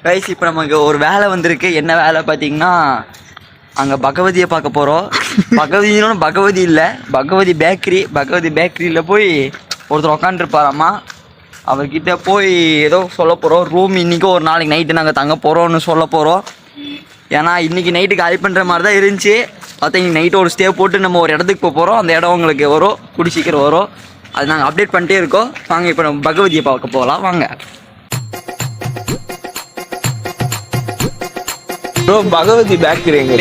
Guys இப்போ நமக்கு ஒரு வேலை வந்திருக்கு. என்ன வேலை பார்த்தீங்கன்னா, அங்கே பகவதியை பார்க்க போகிறோம். பகவதினு பகவதி இல்லை, பகவதி பேக்கரி. பகவதி பேக்கரியில் போய் ஒருத்தர் உக்காந்துருப்பாராம்மா. அவர்கிட்ட போய் ஏதோ சொல்ல போகிறோம். ரூம் இன்றைக்கி ஒரு நாளைக்கு நைட்டு நாங்கள் தங்க போகிறோம்னு சொல்ல போகிறோம். ஏன்னா இன்றைக்கி நைட்டு காலி பண்ணுற மாதிரி தான் இருந்துச்சு. பார்த்தா இன்றைக்கி நைட்டு ஒரு ஸ்டே போட்டு நம்ம ஒரு இடத்துக்கு போகிறோம். அந்த இடம் உங்களுக்கு வரும், கூடி சீக்கிரம் வரும். அது நாங்கள் அப்டேட் பண்ணிட்டே இருக்கோம். வாங்க இப்போ நம்ம பகவதியை பார்க்க போகலாம். வாங்க ப்ரோ. பகவதி பேக்கரி எங்க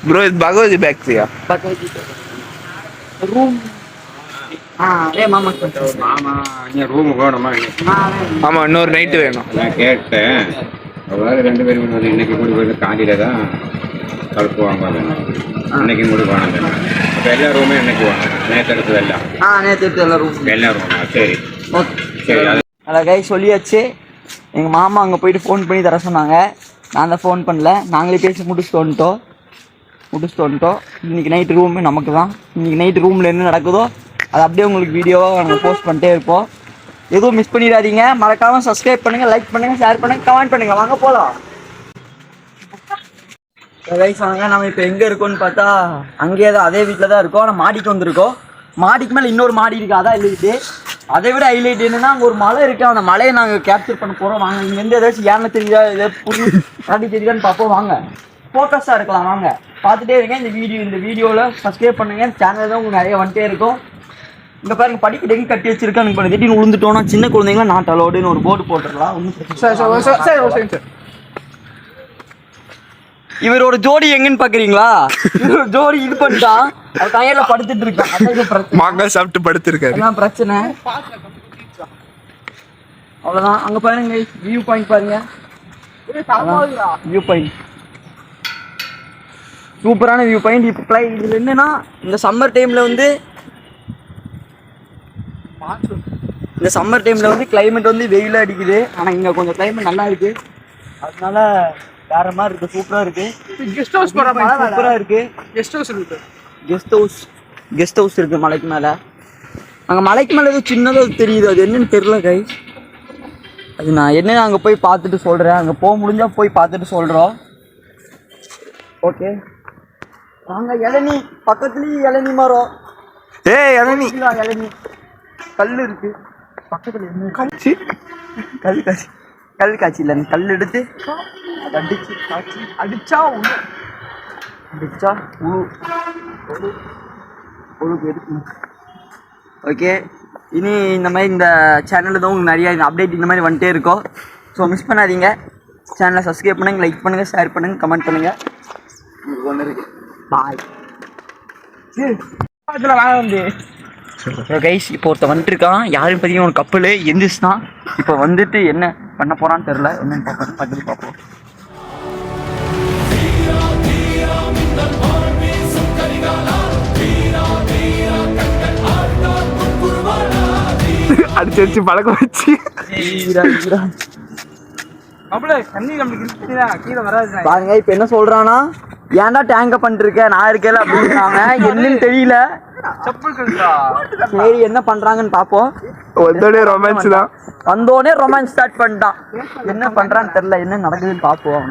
ப்ரோ? இது பகவதி பேக்கரியா? பகவதி ரூம். மாமா ரூம் வேணுமா? ஆமா, இன்னொரு நைட்டு வேணும். நான் கேட்டேன். ரெண்டு பேரும் இன்னைக்கு கூடி போயிட்டு காலையில தான் கலப்புவாங்க. இன்னைக்கு முடி போனாங்க. அப்போ எல்லா ரூமே இன்னைக்கு வாங்க. நேற்று எடுத்தது எல்லாம் நேற்று எடுத்து எல்லா ரூம் சரி ஓகே சரி. அதில் கை சொல்லியாச்சு. எங்கள் மாமா அங்கே போயிட்டு ஃபோன் பண்ணி தர சொன்னாங்க. நான் தான் ஃபோன் பண்ணல. நாங்களே பேசி முடிச்சுட்டு வந்துட்டோம். இன்றைக்கி நைட்டு ரூமு நமக்கு தான். இன்றைக்கி நைட்டு ரூமில் என்ன நடக்குதோ அது அப்படியே உங்களுக்கு வீடியோவாக நாங்கள் போஸ்ட் பண்ணிட்டே இருப்போம். எதுவும் மிஸ் பண்ணிடாதீங்க. மறக்காமல் சப்ஸ்கிரைப் பண்ணுங்கள், லைக் பண்ணுங்கள், ஷேர் பண்ணுங்கள், கமெண்ட் பண்ணுங்கள். வாங்க போகலாம். கைஸ் வாங்க. நம்ம இப்போ எங்கே இருக்கோம்னு பார்த்தா அங்கேயே தான், அதே வீட்டில் தான் இருக்கோம். ஆனால் மாடிக்கு வந்திருக்கோம். மாடிக்கு மேலே இன்னொரு மாடி இருக்குது, அதான் ஹைலைட்டு. அதை விட ஹைலைட் என்னென்னா, அங்கே ஒரு மலை இருக்குது. அந்த மலையை நாங்கள் கேப்சர் பண்ண போகிறோம். வாங்க, இங்கேருந்து ஏதாச்சும் ஏன்னா தெரியுதா, ஏதாவது புது காட்டி தெரியுதான்னு பார்ப்போம். வாங்க, ஃபோக்கஸாக இருக்கலாம். வாங்க பார்த்துட்டே இருக்கேன். இந்த வீடியோவில் சப்ஸ்கிரைப் பண்ணுங்கள். சேனல் தான் உங்களுக்கு நிறைய வந்துட்டே இருக்கும். இங்கே பாருங்க, படிக்கட்டு எங்கே கட்டி வச்சிருக்காங்க. இப்போ திடீர்னு விழுந்துட்டோன்னா சின்ன குழந்தைங்களாம் நாட் அலோடுன்னு ஒரு போர்டு போட்டுடலாம். ஒன்றும் இவரோட ஜோடி எங்கன்னு பாக்குறீங்களா? இவரோட ஜோடி இது பண்ணிட்டான். அது கையில படுத்துட்டு இருக்கான். மாங்காய் சாப்பிட்டு படுத்திருக்காரு. அதான் பிரச்சனை. அவ்வளவுதான். அங்க பாருங்க, வியூ பாயிண்ட் பாருங்க. வியூ பாயிண்ட் சூப்பரான வியூ பாயிண்ட். இப்போ இதுல என்னன்னா, இந்த சம்மர் டைம்ல வந்து கிளைமேட் வந்து வெயில அடிக்குது. ஆனா இங்க கொஞ்சம் கிளைமேட் நல்லா இருக்கு. அதனால வேற மாதிரி இருக்கு, சூப்பரா இருக்கு. கெஸ்ட் ஹவுஸ் சூப்பரா இருக்கு. கெஸ்ட் ஹவுஸ் இருக்கு மலைக்கு மேல. அங்க மலைக்கு மேல ஏதோ சின்னதா தெரியுது. அது என்னன்னு தெரியல கைஸ். அது நான் என்ன அங்க போய் பார்த்துட்டு சொல்றேன். அங்க போக முடிஞ்சா போய் பார்த்துட்டு சொல்றோம். ஓகே வாங்க. இளநீ பக்கத்துலயே இளநீ மரம். இளநீ கல் இருக்கு பக்கத்துல. என்ன காய்ச்சி? கல் காய்ச்சி இல்லை, கல் எடுத்து அடிச்சு காய்ச்சி அடிச்சா உழுக்கு எடுக்கணும். ஓகே, இனி இந்த மாதிரி இந்த சேனலில் தான் உங்களுக்கு நிறைய அப்டேட் இந்த மாதிரி வந்துட்டே இருக்கோம். ஸோ மிஸ் பண்ணாதீங்க. சேனலை சப்ஸ்கிரைப் பண்ணுங்கள், லைக் பண்ணுங்கள், ஷேர் பண்ணுங்கள், கமெண்ட் பண்ணுங்கள். உங்களுக்கு ஒன்று இருக்கு. பாய். அதில் வாங்க வந்து கைஸ். இப்போ ஒருத்த வந்துட்டு இருக்கான். யாரும் பார்த்தீங்கன்னா ஒரு கப்பல் எந்திரிச்சுதான். இப்போ வந்துட்டு என்ன பண்ண போறான்னு தெரியல. என்னன்னு பார்ப்போம். அடிச்சு பழக்க வச்சு பாருங்க. இப்ப என்ன சொல்றானா, ஏன்டா டேங்க பண்ணிட்டு இருக்க, நான் இருக்கல அப்படின்றாங்க. என்னன்னு தெரியல. சரி என்ன பண்றாங்கன்னு பாப்போம். ரொமான்ஸ் தான். வந்தோடனே ரொமான்ஸ் ஸ்டார்ட் பண்ணிட்டான். என்ன பண்றான்னு தெரியல. என்ன நடக்குதுன்னு பாப்போம்.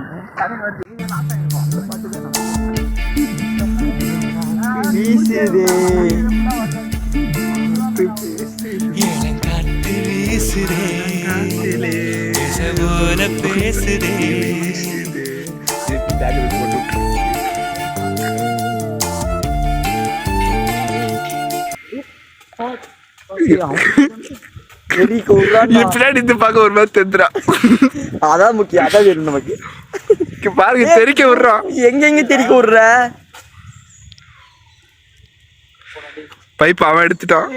ஒரு மாதிரி தெரிஞ்சுரா. அதான் முக்கியம். அதான் வேணும் நமக்கு. பாருங்க, தெரிக்க விடுறான். எங்க தெரிக்க விடுற? பைப் அவன் எடுத்துட்டான்.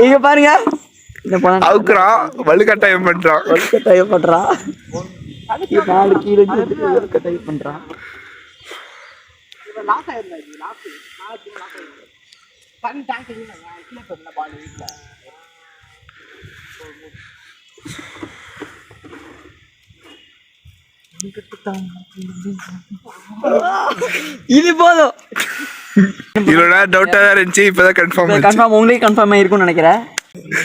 இங்க பாருங்க, அவுக்குறான். வலுக்கட்டாயம் பண்றான். வலுக்கட்டாயம் பண்றான். இது போதும். இவ்வளோ நேரம் டவுட்டாக தான் இருந்துச்சு இப்போதான் கன்ஃபார்ம் ஆச்சு. கன்ஃபார்ம் உங்களுக்கு கன்ஃபார்ம் ஆயிருக்கும்னு நினைக்கிறேன்.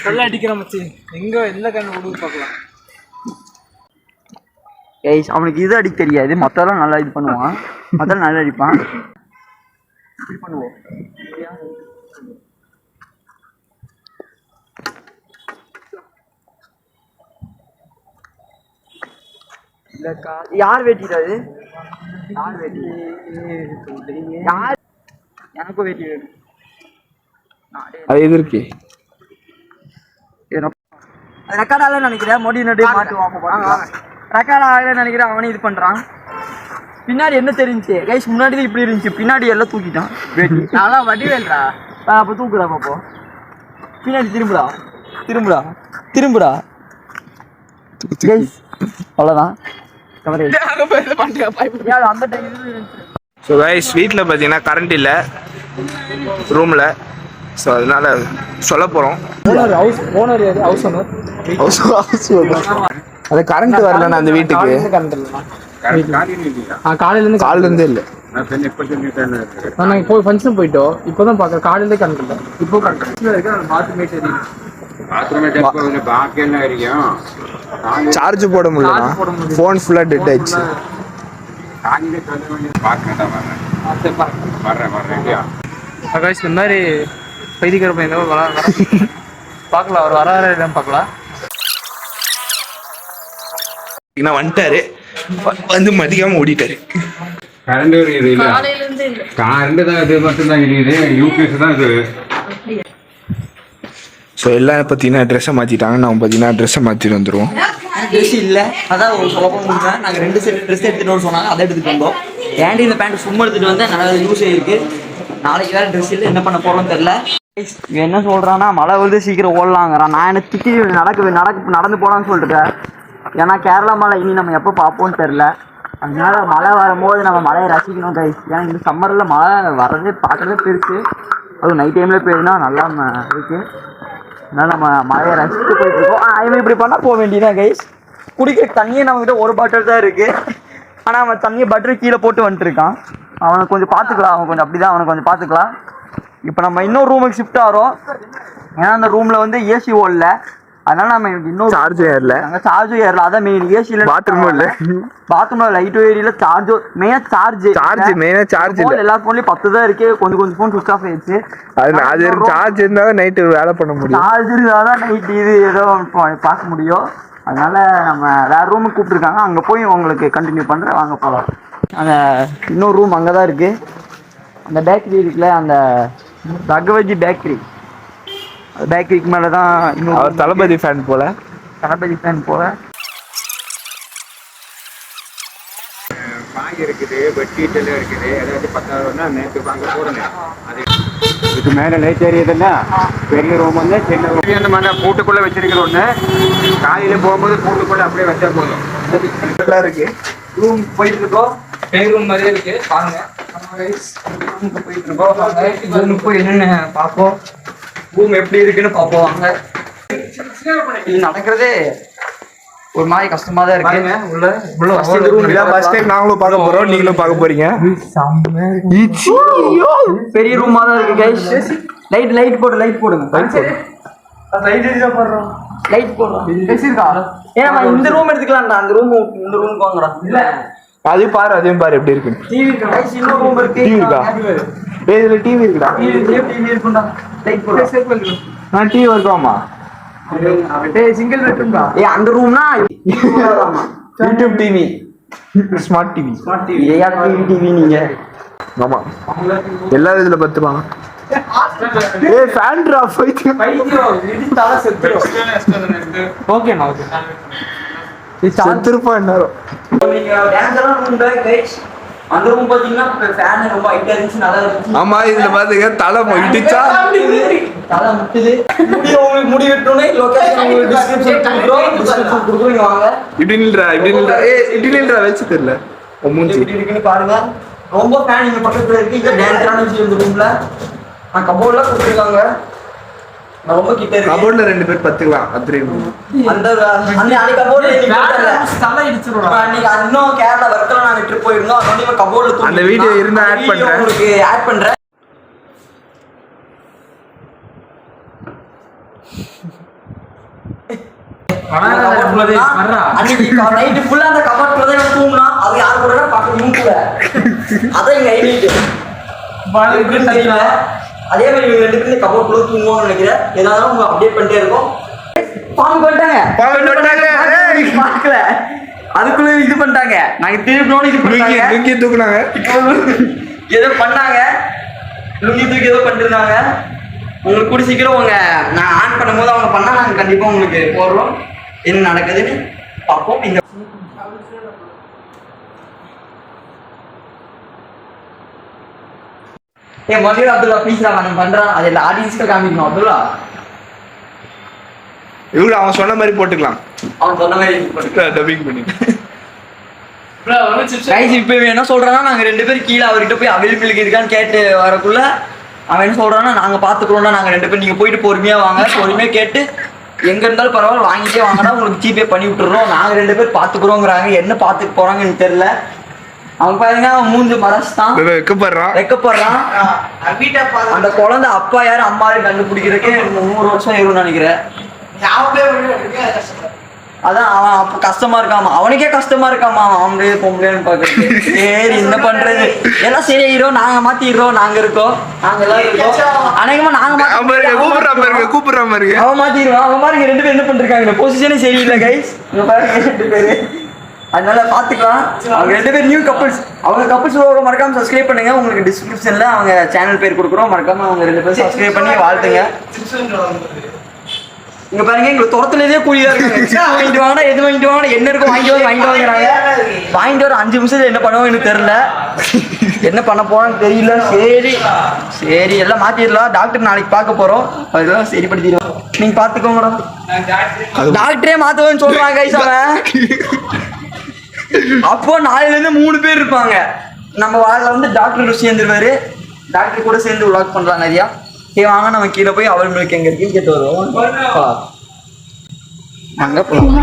கல்ல அடிக்கிற மச்சி எங்க எந்த கண்ணு கொடுத்து பார்க்கலாம். கைஸ் அவனுக்கு இது அடிக்க தெரியாது, மற்றெல்லாம் நல்லா இது பண்ணுவான், மற்றெல்லாம் நல்லா அடிப்பான். இப்படி பண்ணுவோம். யார் வெட்டிடாது? யார் வெட்டி? யார்? எனக்கும் வெட்டி வேணும். அது எது இருக்கு? அது ரெக்கார்ட் ஆகலன்னு நினைக்கிறேன். மோடி நடு மாட்டுவான். ரெக்கார்ட் ஆகலன்னு நினைக்கிறேன். அவனே இது பண்ணுறான். பின்னாடி என்ன தெரிஞ்சு கைஸ்? முன்னாடி தான் இப்படி இருந்துச்சு, பின்னாடி எல்லாம் தூக்கிட்டான். நான் வட்டி வேண்டா. அப்போ தூக்குடா பாப்போ. பின்னாடி திரும்புடா, திரும்புடா, திரும்புடா. கைஸ் அவ்வளோதான். அந்த டைம் ஸோ கைஸ் வீட்டில் பார்த்தீங்கன்னா கரண்ட் இல்லை ரூமில். ஸோ அதனால சொல்ல போகிறோம். Owner house owner. அது கரண்ட் வரலண்ணா அந்த வீட்டுக்கு. காலையிலேருந்து இல்லை. நாங்கள் போய் ஃபங்க்ஷன் போயிட்டோம். இப்போ தான் பார்க்குறேன். காலையிலே கரண்ட் இல்லை. இப்போ கரண்ட் இருக்கு. பாத்ரூமே தெரியும். சார்ஜ் போட முடியல. ஃபோன் ஃபுல்லாக டெட் ஆயிடுச்சு. ஆகாஷ் இந்த மாதிரி பைதிக்கிற பையன் பார்க்கலாம். அவர் வர இல்லைன்னு பார்க்கலாம். வந்துட்டாரு, வந்து மதிக்காம ஓடிட்டாரு. கரண்ட் இருக்குது இல்ல, கரண்ட் தான் இது மட்டும் தான் இருக்குது. யூபிஎஸ் தான் இது. ஸோ எல்லாம் பார்த்தீங்கன்னா ட்ரெஸ்ஸை மாற்றிட்டாங்க. நான் பார்த்தீங்கன்னா ட்ரெஸ்ஸை மாற்றிட்டு வந்துடுவோம். ட்ரெஸ் இல்லை, அதான் ஒரு சொல்ல போனால் நாங்கள் 2 செட் ட்ரெஸ் எடுத்துகிட்டு வர சொன்னாங்க, அதை எடுத்துகிட்டு வந்தோம். ஏன்டி இந்த பேண்ட் சும்மா எடுத்துகிட்டு வந்தேன், நல்லா யூஸ் ஆகிருக்கு. நாளைக்கு வேறு ட்ரெஸ் இல்லை, என்ன பண்ண போகிறோன்னு தெரில. என்ன சொல்கிறான்னா மழை வந்து சீக்கிரம் ஓடலாங்கிறான். நான் என்ன திட்டி நடந்து போகலான்னு சொல்லிட்டுருக்கேன். ஏன்னா கேரளா மழை இனி நம்ம எப்போ பார்ப்போம்னு தெரில. அதனால மழை வரும்போது நம்ம மழையை ரசிக்கணும் கைஸ். ஏன்னா இந்த சம்மரில் மழை வர்றதே பார்க்குறதே பெருசு. அதுவும் நைட் டைமில் போயிருந்தா நல்லா இருக்குது. அதனால் நம்ம மழையை ரசித்து போயிட்டுருக்கோம். இவன் இப்படி பண்ணால் போக வேண்டியதான் கைஸ். குடிக்கிற தண்ணியே நம்மகிட்ட ஒரு பாட்டில் தான் இருக்குது. ஆனால் அவன் தண்ணியை பட்டர் கீழே போட்டு வந்துட்டுருக்கான். அவனை கொஞ்சம் பார்த்துக்கலாம். அவன் கொஞ்சம் அப்படி தான், அவனை கொஞ்சம் பார்த்துக்கலாம். இப்போ நம்ம இன்னொரு ரூமுக்கு ஷிஃப்ட் ஆகிறோம். ஏன்னா அந்த ரூமில் வந்து ஏசி ஓடல. அதனால நம்ம இன்னும் சார்ஜும் ஏறல. நாங்கள் சார்ஜும் ஏறல. அதான் மெயின். ஏசியில் பாத்ரூமும் இல்லை, பாத்ரூமில் லைட்டும் ஏரியல. சார்ஜும் மெயினாக சார்ஜ் இல்லை. எல்லா ஃபோன்லேயும் 10 தான் இருக்குது. கொஞ்சம் ஃபோன் சுவிச் ஆஃப் ஆயிடுச்சு. அது சார்ஜ் இருந்தால் நைட்டு வேலை பண்ண முடியும். சார்ஜ் இருந்தால் தான் நைட்டு இது ஏதோ பார்க்க முடியும். அதனால நம்ம வேறு ரூமுக்கு கூப்பிட்ருக்காங்க. அங்கே போய் உங்களுக்கு கண்டினியூ பண்ணுறேன், வாங்க போகலாம். அந்த இன்னொரு ரூம் அங்கே தான் இருக்குது. அந்த பேக்கரி இருக்குல்ல, அந்த ரகவஜி பேக்கரி, அந்த பேக்கரிக்கு மேலே தான் இன்னும் அவர் தளபதி ஃபேன் போல. பாய் இருக்குது, பெட்ஷீட் எல்லாம் இருக்குது. ஏதாவது 10,000 நேற்று வாங்க போடுங்க. அது இதுக்கு மேலே லைட் எரியதில்ல. பெரிய ரூம் வந்து சின்ன ரூம் அந்த மாதிரி பூட்டுக்குள்ளே வச்சிருக்கிற ஒன்று. காலையில் போகும்போது பூட்டுக்குள்ளே அப்படியே வச்சா போதும். நல்லா இருக்கு. ரூம் போயிட்டு இருக்கோம். பேர் ரூம் மாதிரியே இருக்கு. பாருங்க. ரூமுக்கு போயிட்டு இருக்கோம். ரூமுக்கு போய் என்னென்ன பார்ப்போம், ரூம் எப்படி இருக்குன்னு பார்ப்போம். வாங்க. இது நடக்கிறதே ஒரு மாதிரி கஷ்டமா தான் இருக்கு. ஃபர்ஸ்ட் டைம் நாங்களும் பார்க்க போறோம், நீங்களும் பார்க்க போறீங்க. பெரிய ரூமா தான் இருக்கு கைஸ். லைட் போடுங்க. லைட் போடுறோம். ஏன்னா இந்த ரூம் எடுத்துக்கலாம்டா. இந்த ரூமுக்கு வாங்கடா. இல்ல அதையும் பாரு எப்படி இருக்கு. டிவி இருக்கு கைஸ். இன்னொரு ரூம் இருக்கு. டிவி இருக்கா? இதுல டிவி இருக்குடா. டிவி இருக்குடா. லைட் போடுறோம். நான் டிவி வருவாமா? சிங்கிள் பெட்ரூம்டா. அந்த ரூம்னா YouTube TV, smart TV. TV நீங்க ஆமா எல்லா இதுல பத்துவாங்க. ஃபேன் டிராப் போயிட்டு ஓகேண்ணா. ஓகே செத்துருப்பா என்னாரும். அந்த ரூம் பாத்தீங்கன்னா ஃபேன் ரொம்ப ஹைட்டா இருந்துச்சு, நல்லா இருந்துச்சு. ஆமா இதுல பாத்தீங்க தலை இடிச்சா தலை முட்டுது. உங்களுக்கு முடி வெட்டணும்னா லொகேஷன் உங்களுக்கு டிஸ்கிரிப்ஷன் கொடுக்குறோம். இங்க வாங்க. இப்படி நில்றா வச்சு தெரியல மூஞ்சி எப்படி இருக்குன்னு பாருங்க. ரொம்ப ஃபேன் இங்க பக்கத்துல இருக்கு. இங்க டேன்ஸரான விஷயம் இந்த ரூம்ல. கபோர்ட்ல கொடுத்துருக்காங்க. ரொம்ப கிட்ட இருக்கு. கபோர்ட்ல 2 பேர் பத்துக்கலாம். அந்த கபோர்ட்ல தலை இடிச்சிருவோம். அன்னைக்கு இன்னும் கேரளா வர்க்கல நாங்க ட்ரிப் போயிருந்தோம். அதனால கபோர்ட்ல அந்த வீடியோ இருந்தா ஆட் பண்றேன். உங்களுக்கு ஆட் பண்றேன். அன்னைக்கு நைட்டு ஃபுல்லா அந்த கபோர்ட்ல தான் தூங்கினா. அது யாரு கூட பக்கம் இவங்க கூட. அதான் எங்க ஹைலைட். தெரியல. அதே மாதிரி இவங்க 2 பேரும் கபோர்ட் குள்ள தூங்குவாங்கன்னு நினைக்கிறேன். ஏதாவது அவங்க அப்டேட் பண்ணிட்டே இருக்கோம். பாம்பு பண்ணிட்டாங்க. பார்க்கல. அதுக்குள்ள இது பண்ணிட்டாங்க. நாங்க திருப்பினோட இது பண்ணாங்க. லுங்கி தூக்குனாங்க. ஏதோ பண்ணாங்க. லுங்கி தூக்கி ஏதோ பண்ணிருந்தாங்க. உங்களுக்கு கூட சீக்கிரம் உங்க நான் ஆன் பண்ணும்போது அவங்க பண்ணா நாங்க கண்டிப்பா உங்களுக்கு போடுறோம். என்ன நடக்குதுன்னு பார்ப்போம். இந்த மதியம் அப்துல்லா ப்ளீஸ் நான் பண்றான். அது இல்லை ஆடியன்ஸ்க்கு காமிக்கணும். அப்துல்லா இவ்வளோ அவன் சொன்ன மாதிரி போட்டுக்கலாம். அவன் சொன்ன மாதிரி டப்பிங் பண்ணி கைஸ் இப்போ என்ன சொல்றான்னா நாங்க 2 பேரும் கீழே அவர்கிட்ட போய் அவைலபிலிட்டி இருக்கான்னு கேட்டு வரக்குள்ள அவன் என்ன சொல்றான்னா நாங்க பாத்துக்கிறோம்னா நாங்க 2 பேரும் நீங்க போயிட்டு பொறுமையா வாங்க. பொறுமையா கேட்டு எங்க இருந்தாலும் பரவாயில்ல வாங்கிட்டே வாங்கினா உங்களுக்கு ஜிபே பண்ணி விட்டுறோம். நாங்க 2 பேர் பாத்துக்கிறோங்கிறாங்க. என்ன பாத்துக்க போறாங்கன்னு எனக்கு தெரியல. அவன் பாருங்க அவன் மூஞ்சு மறைச்சிட்டான். வெக்கப்படுறான். அந்த குழந்தை அப்பா யாரு அம்மா யாரு கண்டுபிடிக்கிறதுக்கே 100 வருஷம் ஆயிரும்னு நினைக்கிறேன். அதான் அவன் அப்ப கஷ்டமா இருக்காமா. அவனுக்கே கஷ்டமா இருக்காமா. அவனே பொம்பளைன்னு பாக்குறது. சரி என்ன பண்றது எல்லாம் சரியாயிரும். நாங்க மாத்திடுறோம். நாங்க இருக்கோம். நாங்க எல்லாம் இருக்கோம். அநேகமா நாங்க கூப்பிடுறாம இருக்கு. அவன் மாத்திடுவான். அவன் பாருங்க 2 பேரும் என்ன பண்றாங்க. பொசிஷனே சரியில்லை கைஸ். இங்க பாருங்க 2 பேரு. அதனால பாத்துக்கலாம். அவங்க 2 பேர் நியூ கப்பிள்ஸ். அவங்க கப்பிள்ஸ் மறக்காம சப்ஸ்கிரைப் பண்ணுங்க. உங்களுக்கு டிஸ்கிரிப்ஷன்ல அவங்க சேனல் பேர் கொடுக்குறோம். மறக்காம அவங்க 2 பேரும் சப்ஸ்கிரைப் பண்ணி வாழ்த்துங்க. இங்க பாருங்க எங்களுக்கு துரத்துலதே கூலியா இருக்காங்க. வாங்கிட்டு வாங்க எது வாங்கிட்டு வாங்க என்ன இருக்கும் வாங்கிட்டு வாங்குறாங்க. வாங்கிட்டு வர 5 நிமிஷத்துல என்ன பண்ணுவோம் எனக்கு தெரியல. என்ன பண்ண போறான்னு தெரியல. சரி எல்லாம் மாத்திடலாம். டாக்டர் நாளைக்கு பார்க்க போறோம். அதெல்லாம் சரிப்படுத்திடுவோம். நீங்க பாத்துக்கோங்கடா. டாக்டரே மாத்துவேன்னு சொல்றாங்க கைஸ். அவன் அப்போ 4ல இருந்து 3 பேர் இருப்பாங்க. நம்ம வாழல வந்து டாக்டர் சேர்ந்துருவாரு. டாக்டர் கூட சேர்ந்து விளாக் பண்றாங்க நிறையா. வாங்க நம்ம கீழே போய் அவர்களுக்கு எங்க இருக்குன்னு கேட்டு வருவோம். அங்க போலாம்.